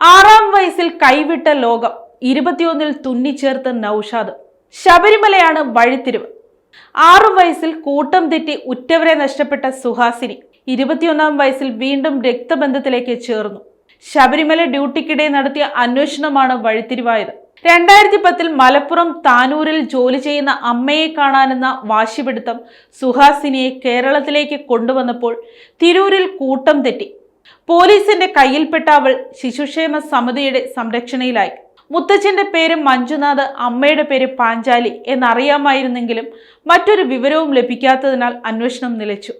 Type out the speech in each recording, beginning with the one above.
ആറാം വയസ്സിൽ കൈവിട്ട ലോകം 21-ൽ തുന്നിച്ചേർത്ത് നൌഷാദ്. ശബരിമലയാണ് വഴിത്തിരിവ്. 6 വയസ്സിൽ കൂട്ടം തെറ്റി ഉറ്റവരെ നഷ്ടപ്പെട്ട സുഹാസിനി 21-ാം വയസ്സിൽ വീണ്ടും രക്തബന്ധത്തിലേക്ക് ചേർന്നു. ശബരിമല ഡ്യൂട്ടിക്കിടെ നടത്തിയ അന്വേഷണമാണ് വഴിത്തിരിവായത്. 2010-ൽ മലപ്പുറം താനൂരിൽ ജോലി ചെയ്യുന്ന അമ്മയെ കാണാനെന്ന വാശിപിടുത്തം സുഹാസിനിയെ കേരളത്തിലേക്ക് കൊണ്ടുവന്നപ്പോൾ തിരൂരിൽ കൂട്ടം തെറ്റി. പോലീസിന്റെ കയ്യിൽപ്പെട്ട അവൾ ശിശുക്ഷേമ സമിതിയുടെ സംരക്ഷണയിലായി. മുത്തച്ഛന്റെ പേര് മഞ്ജുനാഥ്, അമ്മയുടെ പേര് പാഞ്ചാലി എന്നറിയാമായിരുന്നെങ്കിലും മറ്റൊരു വിവരവും ലഭിക്കാത്തതിനാൽ അന്വേഷണം നിലച്ചു.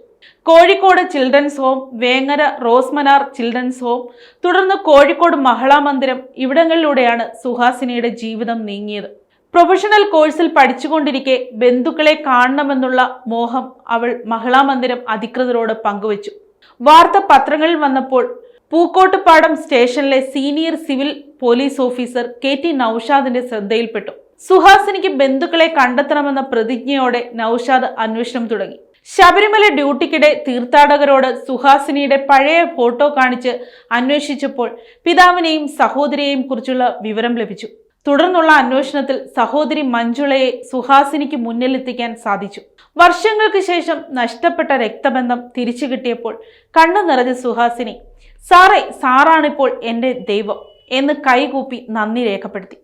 Kozhikode children's home, Vengara Rose Manor children's home, തുടർന്ന് കോഴിക്കോട് മഹിളാ മന്ദിരം, ഇവിടങ്ങളിലൂടെയാണ് സുഹാസിനിയുടെ ജീവിതം നീങ്ങിയത്. പ്രൊഫഷണൽ കോഴ്സിൽ പഠിച്ചുകൊണ്ടിരിക്കെ ബന്ധുക്കളെ കാണണമെന്നുള്ള മോഹം അവൾ മഹിളാ മന്ദിരം അധികൃതരോട് പങ്കുവച്ചു. വാർത്ത പത്രങ്ങളിൽ വന്നപ്പോൾ പൂക്കോട്ടുപാടം സ്റ്റേഷനിലെ senior civil police officer KT നൌഷാദിന്റെ ശ്രദ്ധയിൽപ്പെട്ടു. സുഹാസിനിക്ക് ബന്ധുക്കളെ കണ്ടെത്തണമെന്ന പ്രതിജ്ഞയോടെ നൌഷാദ് അന്വേഷണം തുടങ്ങി. ശബരിമല ഡ്യൂട്ടിക്കിടെ തീർത്ഥാടകരോട് സുഹാസിനിയുടെ പഴയ ഫോട്ടോ കാണിച്ച് അന്വേഷിച്ചപ്പോൾ പിതാവിനെയും സഹോദരിയെയും കുറിച്ചുള്ള വിവരം ലഭിച്ചു. തുടർന്നുള്ള അന്വേഷണത്തിൽ സഹോദരി മഞ്ജുളയെ സുഹാസിനിക്ക് മുന്നിലെത്തിക്കാൻ സാധിച്ചു. വർഷങ്ങൾക്ക് ശേഷം നഷ്ടപ്പെട്ട രക്തബന്ധം തിരിച്ചു കിട്ടിയപ്പോൾ കണ്ണു നിറഞ്ഞ സുഹാസിനി, സാറാണിപ്പോൾ എൻ്റെ ദൈവം എന്ന് കൈകൂപ്പി നന്ദി രേഖപ്പെടുത്തി.